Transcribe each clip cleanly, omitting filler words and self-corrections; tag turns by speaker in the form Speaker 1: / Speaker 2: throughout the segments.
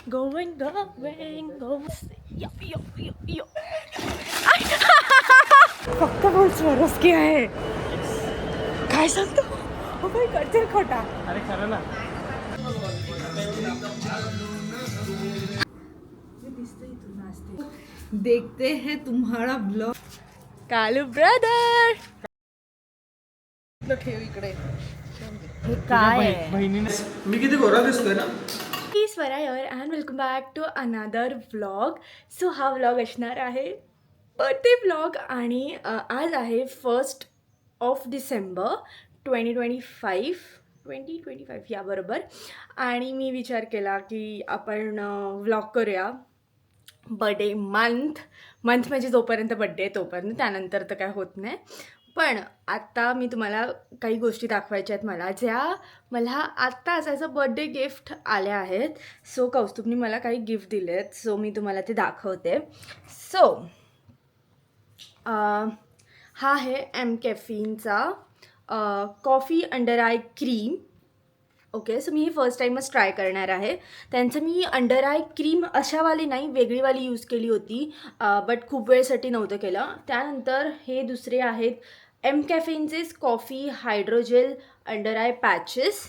Speaker 1: Going, going. Yo, yo, yo, yo. फक्त बोल स्वरस्की आहे. काय सांगतो? हो बाई करतील खोटा.
Speaker 2: अरे खरं ना.
Speaker 3: देखते हैं तुम्हारा ब्लॉग.
Speaker 1: कालू ब्रदर.
Speaker 3: ठेव इकडे.
Speaker 1: हे काय आहे?
Speaker 2: बहिणीने मी किती गोरा दिसतोय ना.
Speaker 1: Swara here and welcome back to another vlog. So हा व्लॉग असणार आहे बर्थडे व्लॉग आणि आज आहे 1 डिसेंबर 2025 याबरोबर. आणि मी विचार केला की आपण व्लॉग करूया बर्थडे मंथ म्हणजे जोपर्यंत बड्डे तोपर्यंत, त्यानंतर तर काय होत नाही. पण आत्ता मी तुम्हाला काही गोष्टी दाखवायच्या आहेत मला, ज्या मला आत्ताच ॲज अ बर्थडे गिफ्ट आल्या आहेत. सो कौस्तुभनी मला काही गिफ्ट दिले आहेत, सो मी तुम्हाला ते दाखवते. सो हा आहे एम कॅफीनचा coffee under eye cream. Okay, so मी ही फर्स्ट टाईमच ट्राय करणार आहे. त्यांचं मी अंडर आय क्रीम अशावाली नाही, वेगळीवाली यूज केली होती, बट खूप वेळसाठी नव्हतं केलं. त्यानंतर हे दुसरे आहेत एम कॅफेनचेच coffee hydrogel under eye patches.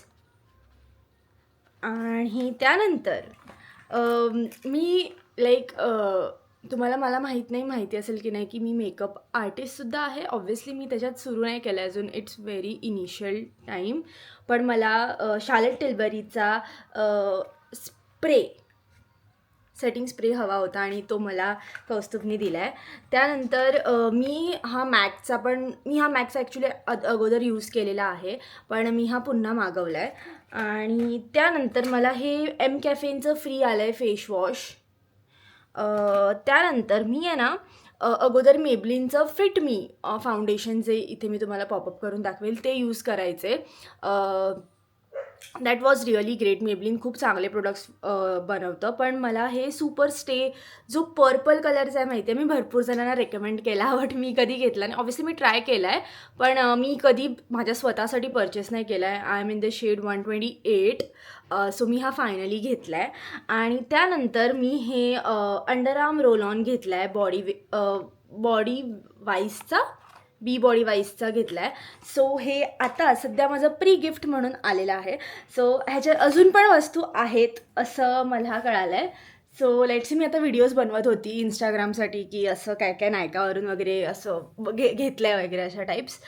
Speaker 1: आणि त्यानंतर मी तुम्हाला मला माहिती असेल की नाही की मी मेकअप आर्टिस्टसुद्धा आहे. ऑब्व्हियसली मी त्याच्यात सुरू नाही केलं अजून, इट्स व्हेरी इनिशियल टाईम. पण मला शार्लेट टिल्बरीचा सेटिंग स्प्रे हवा होता आणि तो मला कौस्तुभनी दिला आहे. त्यानंतर मी हा मॅकचा ॲक्च्युली अगोदर यूज केलेला आहे, पण मी हा पुन्हा मागवला आहे. आणि त्यानंतर मला हे एम कॅफेनचं फ्री आलं आहे फेसवॉश. त्यानंतर मी आहे ना अगोदर मेबलिनचं फिट मी फाउंडेशन, जे इथे मी तुम्हाला पॉपअप करून दाखवेल, ते यूज करायचे. That was really great. Maybelline खूप चांगले प्रोडक्ट्स बनवतं. पण मला हे सुपर स्टे जो पर्पल कलरचा आहे माहिती आहे, मी भरपूर जणांना रेकमेंड केला, बट मी कधी घेतला नाही. ऑब्व्हियसली मी ट्राय केला आहे, पण मी कधी माझ्या स्वतःसाठी परचेस नाही केला आहे. I am in the shade 128. So मी हा फायनली घेतला आहे. आणि त्यानंतर मी हे अंडरआर्म रोल ऑन घेतला आहे बॉडी वाईजचा घेतला आहे. सो हे आता सध्या माझं प्री गिफ्ट म्हणून आलेलं आहे. सो ह्याच्यात अजून पण वस्तू आहेत असं मला कळालं आहे. सो लेट्स मी आता व्हिडिओज बनवत होती इंस्टाग्रामसाठी की असं काय काय नायकावरून वगैरे असं घेतलं आहे वगैरे अशा टाईप्स.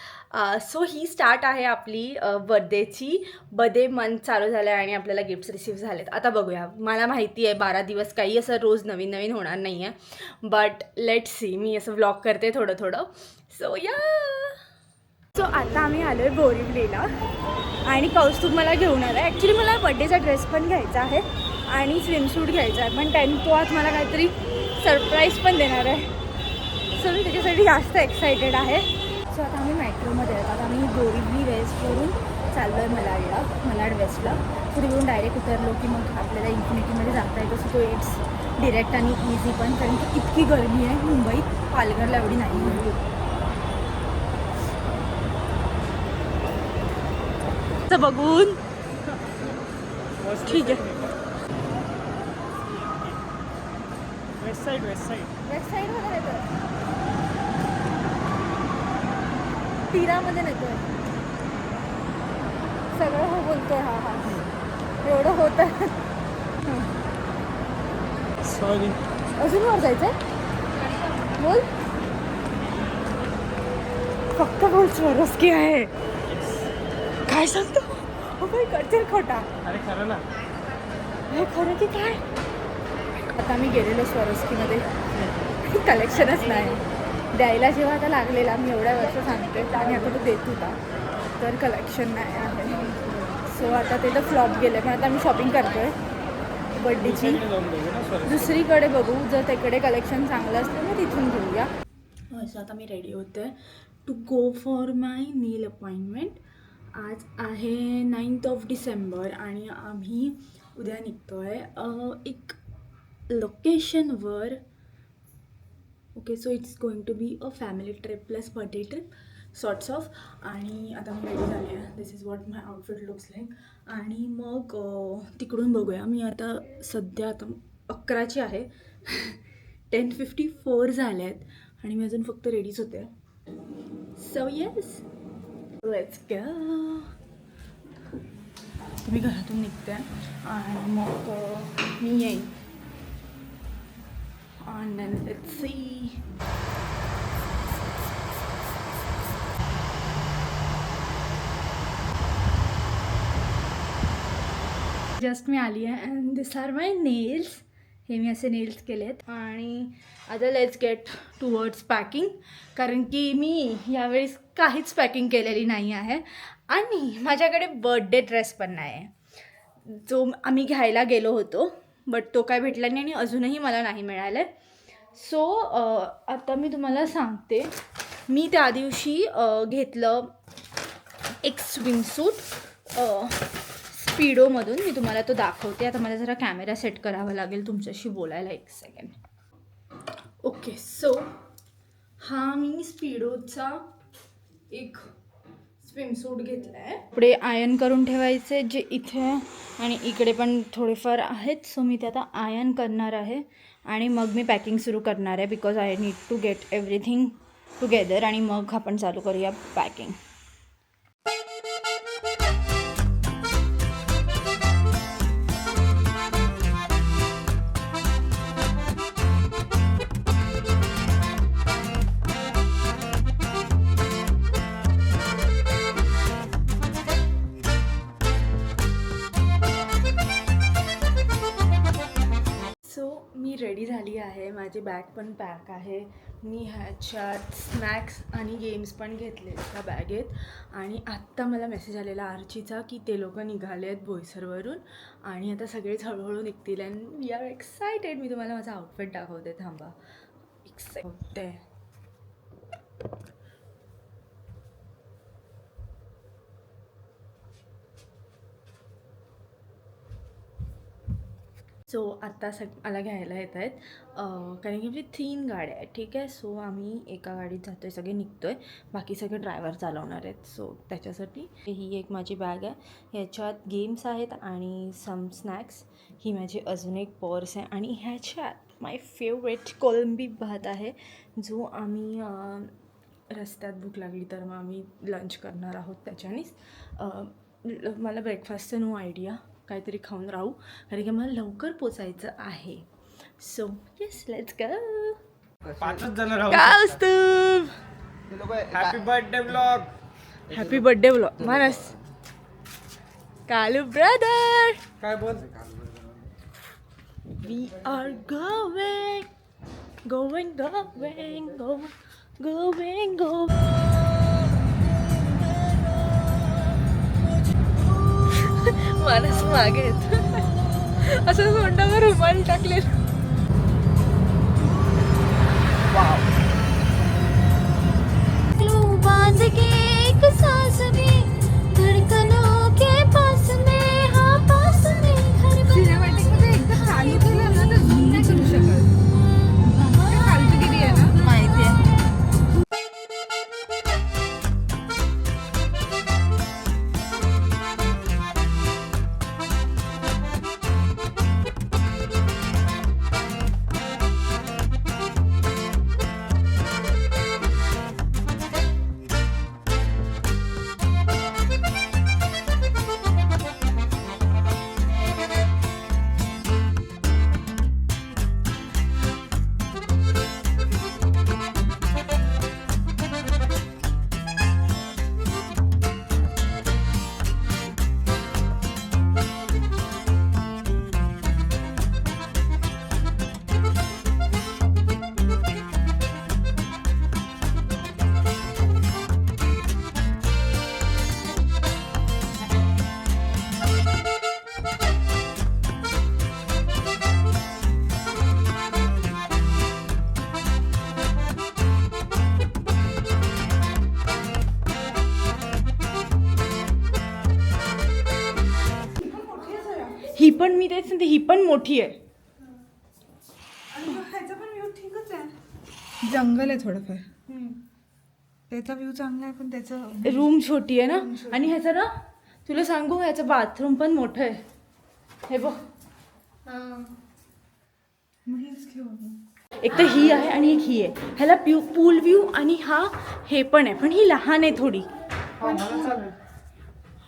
Speaker 1: सो ही स्टार्ट आहे आपली बर्थडे मंथ चालू झालं आहे आणि आपल्याला गिफ्ट्स रिसीव्ह झालेत. आता बघूया. मला माहिती आहे 12 दिवस काही असं रोज नवीन होणार नाही आहे, बट लेट्स सी. मी असं व्लॉग करते थोडं. सो आता आम्ही आलो आहे बोरिवलीला आणि कौस्तुभ मला घेऊन आला आहे. ॲक्च्युली मला बड्डेचा ड्रेस पण घ्यायचा आहे आणि स्विमसूट घ्यायचा आहे, पण तो आज मला काहीतरी सरप्राईज पण देणार आहे. सो मी त्याच्यासाठी जास्त एक्सायटेड आहे. सो आता आम्ही मेट्रोमध्ये आहेत. आता आम्ही बोरिवली वेस्टवरून चाललो आहे मलाड वेस्टला. तिथून डायरेक्ट उतरलो की मग आपल्याला इन्फिनिटीमध्ये जाता येतं. सो तो इट्स डिरेक्ट आणि इझी पण, कारण की इतकी गरमी आहे मुंबईत, पालघरला एवढी नाही आहे. बघून ठीक आहे.
Speaker 2: वेस्ट साईड
Speaker 1: वेबसाईटमध्ये नेतोय, तीरामध्ये नेतोय, सगळं हो बोलतोय. हा एवढं होतं.
Speaker 2: सॉरी.
Speaker 1: अजून वर जायचंय. बोल, फक्त बोल स्वरस्की आहे. काय सांगतो? हो बाई करतील खोटा.
Speaker 2: अरे खरं ना.
Speaker 1: हे खरं की काय? आता मी गेलेलो स्वरस्कीमध्ये, कलेक्शनच नाही द्यायला. जेव्हा आता लागलेला, मी एवढ्या वर्ष सांगते आणि आता तो देत होता, तर कलेक्शन नाही आहे. सो आता ते तर फ्लॉप गेले. पण आता मी शॉपिंग करतो आहे बड्डेची. दुसरीकडे बघू, जर तिकडे कलेक्शन चांगलं असतं ना तिथून घेऊया. असं आता मी रेडी होते to go for my nail appointment. आज आहे 9 डिसेंबर आणि आम्ही उद्या निघतो आहे एक लोकेशनवर. Okay, so it's going to be a family trip plus birthday trip. Sorts of. आणि आता मी रेडी झाली आहे. This is what my outfit looks like. आणि मग तिकडून बघूया. मी आता सध्या आता 11ची आहे. 10:54 झाले आहेत आणि मी अजून फक्त रेडीच होते. So yes, let's go. मी घरातून निघते आणि मग मी येईन. And then let's see. Just मी आली आहे and this are my nails. हे मी असे नेल्स केलेत आणि आता लेट्स गेट टुवर्ड्स पॅकिंग. कारण की मी यावेळेस काहीच पॅकिंग केलेली नाही आहे आणि माझ्याकडे बर्थडे ड्रेस पण नाही आहे, जो आम्ही घ्यायला गेलो होतो बट तो काय भेटला नाही आणि अजूनही मला नाही मिळालं आहे. सो आता मी तुम्हाला सांगते. मी त्या दिवशी घेतलं एक स्विमसूट स्पीडोमधून. मी तुम्हाला तो दाखवते. आता मला जरा कॅमेरा सेट करावा लागेल तुमच्याशी बोलायला. एक सेकंड. ओके, सो हा मी स्पीडोचा एक स्विमसूट घेतला आहे. कपडे आयर्न करून ठेवायचे जे इथे आणि इकडे पण थोडेफार आहेत. सो मी ते आता आयर्न करणार आहे आणि मग मी पॅकिंग सुरू करणार आहे. Because I need to get everything together आणि मग आपण चालू करूया पॅकिंग. मी रेडी झाली आहे. माझी बॅग पण पॅक आहे. मी ह्याच्यात स्नॅक्स आणि गेम्स पण घेतले त्या बॅगेत. आणि आत्ता मला मेसेज आलेला आर्चीचा की ते लोक निघाले आहेत बोईसरवरून आणि आता सगळेच हळूहळू निघतील. And we are excited. मी तुम्हाला माझा आउटफिट दाखवते. थांबा, एक्साइटेड. सो आत्ता मला घ्यायला येत आहेत कारण की आपली 3 गाड्या आहेत. ठीक आहे. सो आम्ही एका गाडीत जातो आहे, सगळे निघतो आहे, बाकी सगळे ड्रायव्हर चालवणार आहेत. सो त्याच्यासाठी ही एक माझी बॅग आहे. ह्याच्यात गेम्स आहेत आणि सम स्नॅक्स. ही माझी अजून एक पर्स आहे आणि ह्याच्यात माय फेवरेट कोळंबी भात आहे, जो आम्ही रस्त्यात भूक लागली तर मग आम्ही लंच करणार आहोत त्याच्यानेच. मला ब्रेकफास्टचं नो आयडिया, काहीतरी खाऊन राहू कारण की मला लवकर पोचायचं आहे. So yes, let's go.
Speaker 2: 5च जण राहू.
Speaker 1: काय असतो.
Speaker 2: Happy birthday blog.
Speaker 1: Happy birthday blog Manas. Kalu brother.
Speaker 2: काय बोल.
Speaker 1: We are going going going going going. Manas मागे असं तोंडावर रुमाल टाकलेलं.
Speaker 4: बांध के एक सांस में धड़कनों के पास में, हाँ पास में घर
Speaker 3: सिनेमॅटिक मध्ये एकदा चालू केलं ना तर झूम नाही करू शकत. फालतूगिरी आहे ना.
Speaker 1: माहिती आहे. ही पण मी तेच म्हणते, ही पण मोठी आहे.
Speaker 3: ह्याचा पण व्ह्यू ठीकच आहे. जंगल आहे थोडंफार. त्याचा व्ह्यू चांगला आहे पण त्याचं
Speaker 1: रूम छोटी आहे ना. आणि ह्याचं ना तुला सांगू ह्याचं बाथरूम पण मोठं आहे. हे बघ एक तर ही आहे आणि एक ही आहे. ह्याला पूल व्ह्यू आणि हा हे पण आहे पण ही लहान आहे थोडी.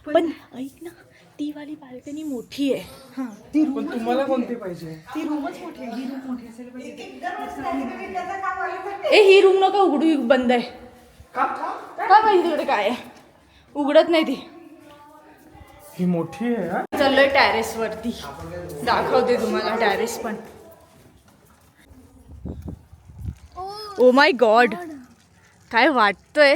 Speaker 1: पण ऐक ना ती वाली बाल्कनी मोठी आहे.
Speaker 3: हां ती
Speaker 2: पण तुम्हाला कोणती पाहिजे?
Speaker 3: ती रूमच मोठी आहे. ही रूम मोठी असेल पाहिजे.
Speaker 1: ए ही रूम नका उघडू, ही बंद आहे.
Speaker 2: का
Speaker 1: काय माहिती तिकडे काय आहे, उघडत नाही ती.
Speaker 2: ही मोठी आहे हा?
Speaker 1: चाललोय टॅरेस वरती, दाखवते तुम्हाला टॅरेस पण. ओ माय गॉड काय वाटतंय.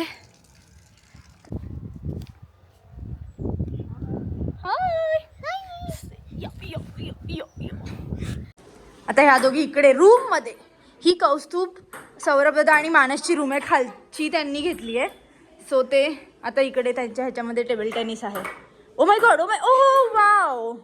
Speaker 1: आता ह्या दोघी इकडे रूम मध्ये. ही कौस्तुभ, सौरभ दादा आणि मानसची रूम आहे. खालची त्यांनी घेतली आहे. सो ते आता इकडे त्यांच्या ह्याच्यामध्ये टेबल टेनिस आहे. Oh my God, oh my, oh wow.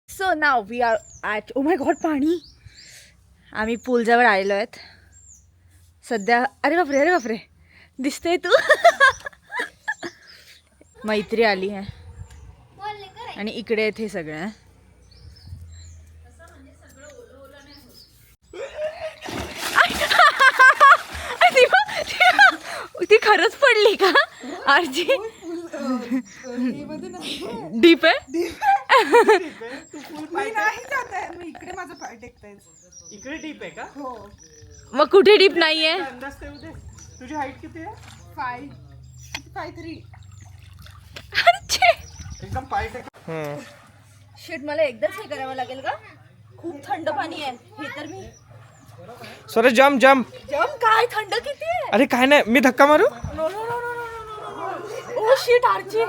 Speaker 1: So now we are at, oh my God पाणी. आम्ही पूलजवळ आलेलो आहेत सध्या. अरे बापरे, अरे बापरे, दिसते तू. मैत्री आली आहे आणि इकडे आहेत हे सगळं. ती खरंच पडली का आरजी? डीप आहे.
Speaker 3: इकडे माझं पाय टेकताय.
Speaker 2: इकडे डीप आहे का?
Speaker 3: हो
Speaker 1: मग कुठे डीप नाहीये?
Speaker 2: अंदाज ते दे. तुझी हाईट किती आहे?
Speaker 3: 5'3".
Speaker 2: एकदम पाय टेक.
Speaker 1: शिट, मला एकदाच हे करावं लागेल का? खूप थंड पाणी आहे हे तर. मी
Speaker 2: सॉरी, जम्प जम्प.
Speaker 1: जम काय, थंड किती आहे.
Speaker 2: अरे काय नाही, मी धक्का मारू?
Speaker 1: No no no no no. Oh shit Archi.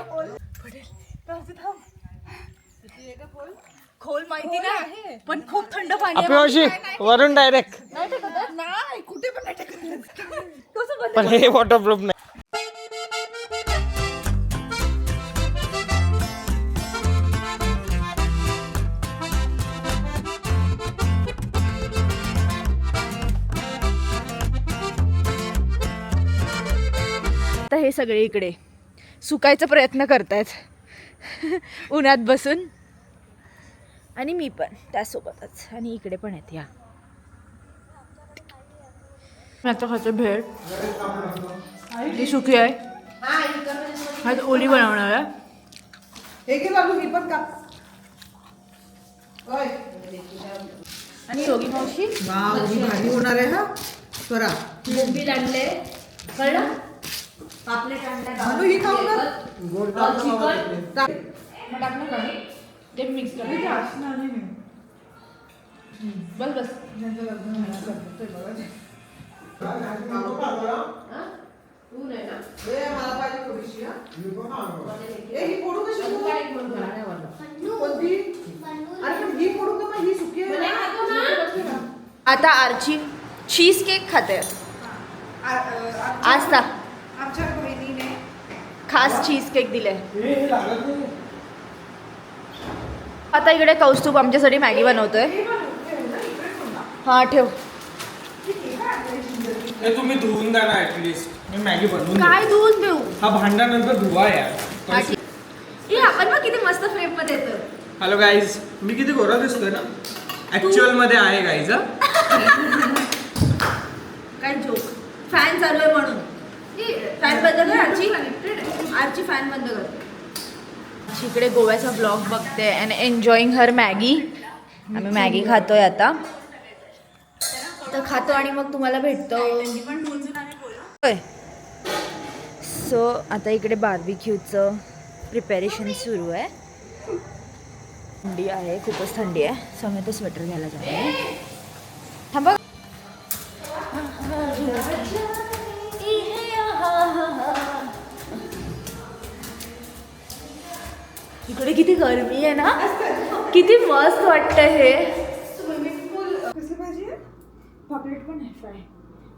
Speaker 1: खोल माहिती नाही पण खूप थंड पाणी आहे.
Speaker 2: मावशी वरून डायरेक्ट.
Speaker 1: नाही टेकत आहे?
Speaker 3: नाही कुठे पण नाही टेकत.
Speaker 1: कसं बंद?
Speaker 2: पण हे वॉटरप्रूफ नाही.
Speaker 1: आता हे सगळे इकडे सुकायचा प्रयत्न करतायत उन्हात बसून. आणि मी पण त्यासोबतच. आणि इकडे पण आहेत ह्या. आता खाते भेळ. ती सुकी आहे, हा ओली बनवणार आहे.
Speaker 3: हे घे बाबू, ही पण का.
Speaker 1: आणि योगी मावशी
Speaker 3: वाव, ही भारी होणार आहे हा. स्वरा
Speaker 1: बोंबील आणले, कळलं, पापलेट आणले,
Speaker 3: म्हणून ही खाऊ ना.
Speaker 1: मग टाकलं का ते मिक्स कर. बस बस.
Speaker 3: मला पाहिजे थोडीशी. ही फोडू कशी? कोणती? अरे पण ही फोडू का मग? ही सुकी आहे.
Speaker 1: आता आरची चीज केक खाते आज.
Speaker 3: आमच्या बहिणीने
Speaker 1: खास चीज केक दिले. आता इकडे कौस्तुभ आमच्यासाठी मॅगी बनवतोय. हा ठेव.
Speaker 2: हे तुम्ही धुवून द्या ना ऍटलीस्ट. मी मॅगी बनवून
Speaker 1: काय
Speaker 2: देतो.
Speaker 1: धुवून देऊ?
Speaker 2: हा भांड्यानंतर धुवा यार.
Speaker 1: हे आपण मग किती मस्त फ्रेम मध्ये येतो.
Speaker 2: हॅलो गाईज, मी किती गोरा दिसतोय ना? ऍक्च्युअल मध्ये आहे गाईज.
Speaker 1: काय जोक. फॅन चालू आहे म्हणून. फॅन बंद कर आरची. आरची फॅन बंद कर. इकडे गोव्याचा ब्लॉग बघते अँड एन्जॉईंग हर मॅगी. आम्ही मॅगी खातोय आता. तर खातो आणि मग तुम्हाला भेटतो. सो आता इकडे बार्बिक्यूचं प्रिपरेशन सुरू आहे. थंडी आहे, खूपच थंडी आहे. सो आम्ही आता स्वेटर घ्यायला जातो. थांबा. इकडे किती गरमी आहे ना, किती मस्त वाटतं हे.
Speaker 3: कसली भाजी आहे?
Speaker 1: पापलेट पण आहे फ्राय.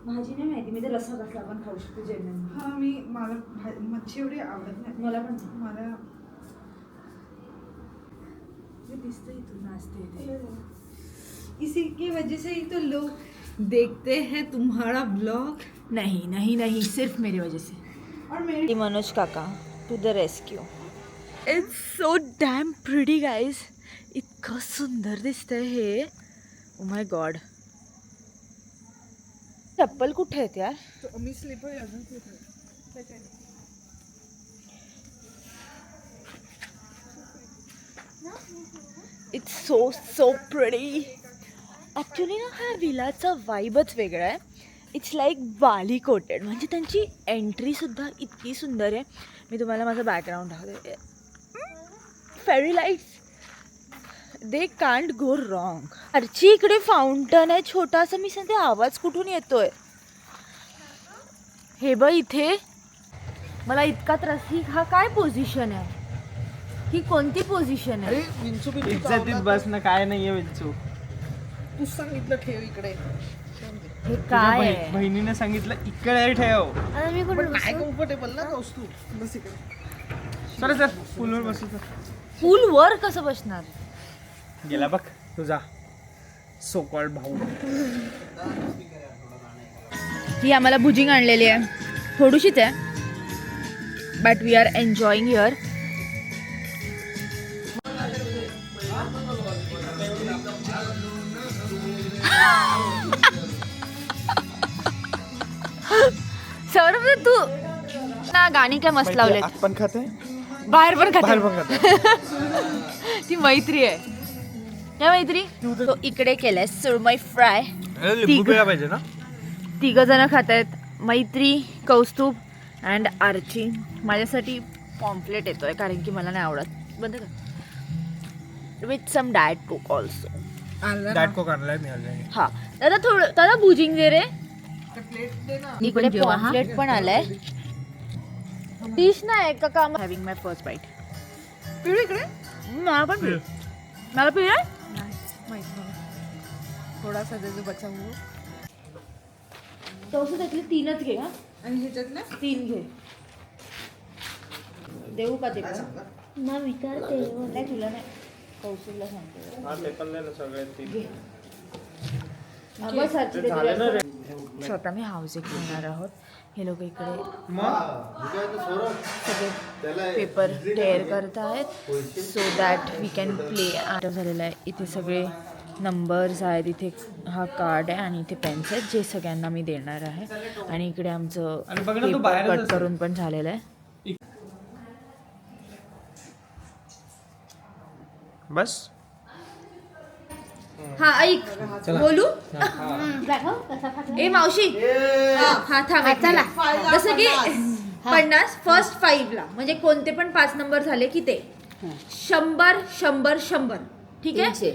Speaker 1: भाजी नाही माहिती, मी तर रस्सा कसला पण खाऊ शकते जेवण.
Speaker 3: हा मला मच्छी एवढी आवडत नाही.
Speaker 1: मला पण
Speaker 3: मला
Speaker 1: दिसतं इथून नाचते.
Speaker 3: इसी की वजह से ही तो लोग देखते हैं तुम्हारा ब्लॉग.
Speaker 1: नहीं नहीं नहीं, सिर्फ मेरी वजह से.
Speaker 3: और मेरी
Speaker 1: मनोज काका to the rescue. It's so damn pretty guys. इतकं सुंदर दिसतंय हे. Oh my God. चप्पल कुठे आहेत यार?
Speaker 3: मी स्लीपर अजून त्याच्याने
Speaker 1: इट्स सो प्रिटी. ॲक्च्युली ना हा विलाचा वाईबच वेगळा आहे. It's like Bali coated. म्हणजे त्यांची एंट्रीसुद्धा इतकी सुंदर आहे. मी तुम्हाला माझं बॅकग्राऊंड दाखवते. Fairy lights, they can't go wrong. Archi इकडे फाउंटन आहे छोटासा. मी सांगते आवाज कुठून येतोय. हे बघ इथे मला इतका त्रास. ही हा काय पोझिशन आहे? ही कोणती पोझिशन आहे?
Speaker 2: इज्जतीत बस ना, काय नाहीये विंचू.
Speaker 3: तू सांगितलं ठेव इकडे.
Speaker 1: हे काय आहे?
Speaker 2: बहिणीने सांगितलं इकडे ठेव.
Speaker 1: आता मी कुठे
Speaker 3: काय कम्फर्टेबल ना वस्तू. बस इकडे.
Speaker 2: चला सर पूलवर बसू तर.
Speaker 1: पूल वर कसं बसणार?
Speaker 2: गेला बघ तुझा सो कॉल्ड भाऊ.
Speaker 1: ही आम्हाला बुजिंग आणलेली आहे. थोडीशीच आहे but we are enjoying here. Saurabh तू ना गाणी काय मस्त लावले.
Speaker 2: पण खाते
Speaker 1: बाहेर पण
Speaker 2: बाहेर
Speaker 1: खाते.
Speaker 2: पण खाते.
Speaker 1: ती मैत्री आहे. त्या मैत्री तो इकडे केलंय सुरमई फ्राय.
Speaker 2: लिंबू पिळा पाहिजे ना.
Speaker 1: 3 जण खात आहेत. मैत्री, कौस्तुभ अँड आर्ची. माझ्यासाठी पॉम्पलेट येतोय कारण की मला नाही आवडत. बंद कर. With some diet coke also.
Speaker 2: Diet coke आणलाय मी ऑलरेडी.
Speaker 1: हा दादा थोडं दादा बुजिंग दे रे.
Speaker 3: प्लेट दे ना.
Speaker 1: इकडे पॉम्पलेट पण आलाय. डिश नाही का काम. हॅव्हिंग माय फर्स्ट बाईट.
Speaker 3: पिळू इकडे.
Speaker 1: मला पण पिळ. मला पिळ.
Speaker 3: माहित मला थोडासा त्याचा बचाव हो.
Speaker 1: तसं त्यातले 3च घे. हा
Speaker 3: आणि ह्याच्यातलं
Speaker 1: 3 घे. देऊ का ते पण?
Speaker 4: ना विचारते
Speaker 1: नाही तुला नाही, कौशलला सांगते.
Speaker 2: हा ते पण दे ना सगळे तीन.
Speaker 1: बस आजची
Speaker 2: झाले ना रे.
Speaker 1: छोटा मी हाऊस एक घेणार आहोत. हे लोक इकडे सगळे पेपर टेअर करत आहेत so that we can play. आठ झालेला आहे. इथे सगळे नंबर्स आहेत. इथे हा कार्ड आहे आणि इथे पेन्स आहेत जे सगळ्यांना मी देणार आहे. आणि इकडे आमचं
Speaker 2: आणि बघ ना, तू
Speaker 1: पेपर
Speaker 2: बाहेरच
Speaker 1: कट
Speaker 2: असेल.
Speaker 1: करून पण झालेलं आहे.
Speaker 2: बस
Speaker 1: हा ऐक बोलू. ए मावशी हा थांब. चला जसं की 50 फर्स्ट 5 ला म्हणजे कोणते पण 5 नंबर झाले की ते 100 100 100. ठीक आहे.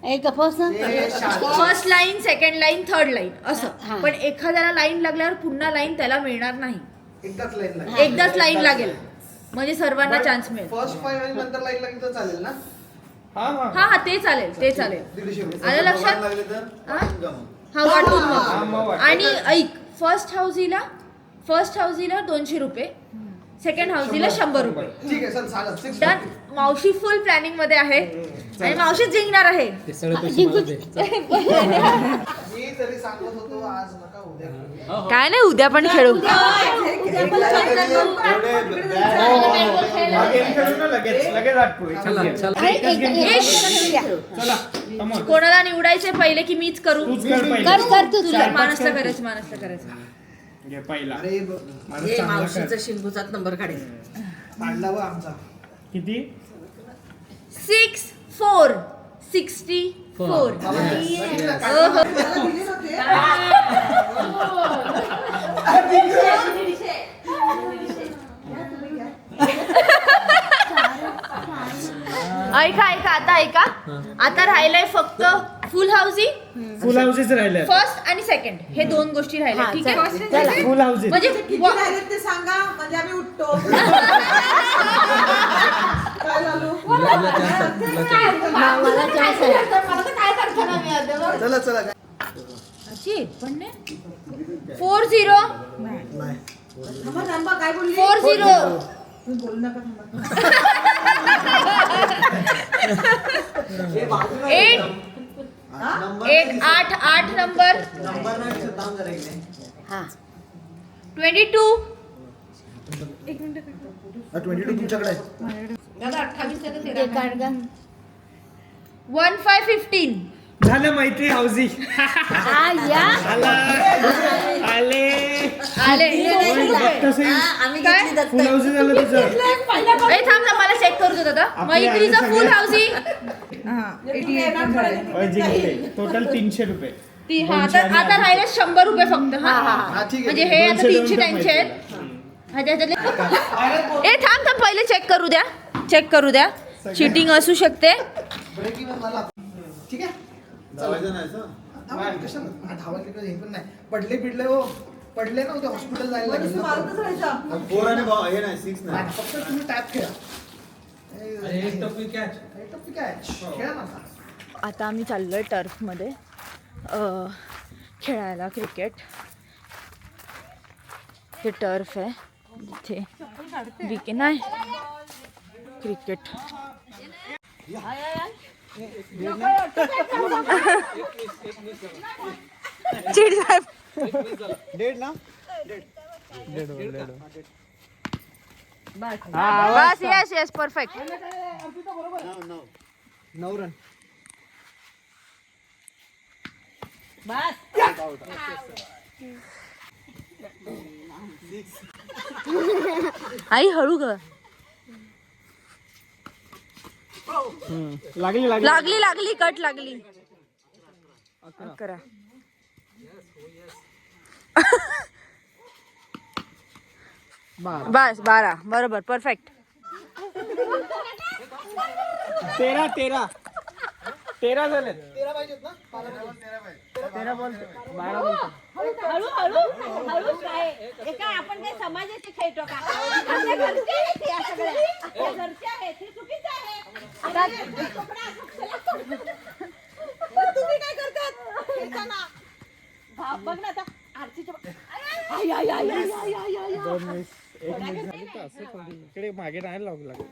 Speaker 1: First line, second line, third line असं. पण एखाद्याला लाईन लागल्यावर पुन्हा लाईन त्याला मिळणार नाही. एकदाच लाईन लागेल म्हणजे सर्वांना चान्स मिळेल.
Speaker 5: फर्स्ट 5 आणि नंतर लाईन लागली तर चालेल ना.
Speaker 2: हा हा
Speaker 1: हा हा ते चालेल ते चालेल.
Speaker 5: 150
Speaker 1: आलं लक्षात?
Speaker 5: लागले तर
Speaker 1: हा?
Speaker 5: वाटून जा मग.
Speaker 1: हा वाटून
Speaker 2: मग
Speaker 1: मग.
Speaker 2: वाटून.
Speaker 1: आणि ऐक फर्स्ट हाऊसीला 200 रुपये, सेकंड हाऊसीला 100 रुपये.
Speaker 5: ठीक आहे सर चालेल. 6
Speaker 1: डन. मावशी फुल प्लॅनिंग मध्ये आहे आणि मावशीच जिंकणार आहे.
Speaker 5: मी तरी सांगत होतो आज नका उद्या.
Speaker 1: काय नाही उद्या पण खेळू.
Speaker 2: लगेच आठवू.
Speaker 1: कोणाला निवडायचे पहिले की मीच करू.
Speaker 2: तूच कर पहिले.
Speaker 1: मानसला करायचं मानसला करायचं.
Speaker 2: घे पहिला.
Speaker 5: अरे
Speaker 2: माणूस चांगला कर.
Speaker 3: शिंबूचाच नंबर काढेल.
Speaker 5: पाडला बा आमचा.
Speaker 2: किती
Speaker 1: 6 4 64. ऐका आता आता राहिलंय फक्त फुल हाऊसिंग.
Speaker 2: फुल हाऊसेस राहिले.
Speaker 1: फर्स्ट आणि सेकंड हे 2 गोष्टी राहिल्या. ठीक आहे.
Speaker 2: फुल हाऊसेस
Speaker 1: म्हणजे
Speaker 3: ते सांगा म्हणजे आम्ही उठतो.
Speaker 4: मला chance आहे.
Speaker 5: चला चला काय
Speaker 1: अशी पण नाही
Speaker 4: 4-0
Speaker 5: नाही
Speaker 4: 4-0 8 नंबर 22
Speaker 5: 22 तुमच्याकडे आहे.
Speaker 4: 15-15
Speaker 2: झालं मैत्री हाऊसी आले
Speaker 4: आले
Speaker 2: फुल हाऊसी झालं तुझं
Speaker 4: ए थांब ना मला चेक करू दे दादा मैत्रीचा फुल हाऊसी
Speaker 2: जिंकले टोटल 300 रुपये
Speaker 4: आता राहिले 100 रुपये फक्त हा
Speaker 5: हा ठीक
Speaker 4: म्हणजे
Speaker 5: आहे
Speaker 4: हे आता 300 त्यांचे आहेत ह्याच्यातले ए थांब पहिले चेक करू द्या चिटिंग असू शकते
Speaker 5: ब्रेक इव्हन मला ठीक आहे कशाला धावायला हे पण नाही पडले हो पडले ना उद्या हॉस्पिटल जायला लागेल नाही, फक्त तुम्ही टॅप खेळा टप्पी कॅच खेळा ना आता.
Speaker 1: आता आम्ही चाललोय टर्फमध्ये खेळायला क्रिकेट. हे टर्फ आहे तिथे विके नाही क्रिकेट. चिडलाय बस यस परफेक्ट.
Speaker 5: 9 रन
Speaker 1: आई हळू ग. लागली कट लागली. 11 बस 12 बरोबर परफेक्ट.
Speaker 2: 13 झाले.
Speaker 5: 13 पाहिजेत ना
Speaker 2: 13 बॉल 12 बॉल.
Speaker 3: काय आपण काय समाजाचे खेळतो का आपल्या घरचे आहेत हे सगळे आपल्या घरचे आहेत हे चुकीचं आहे. तुम्ही काय करतात खेळताना बघ ना आता आरतीच्या
Speaker 2: इकडे मागे राहायला लागू लागलं.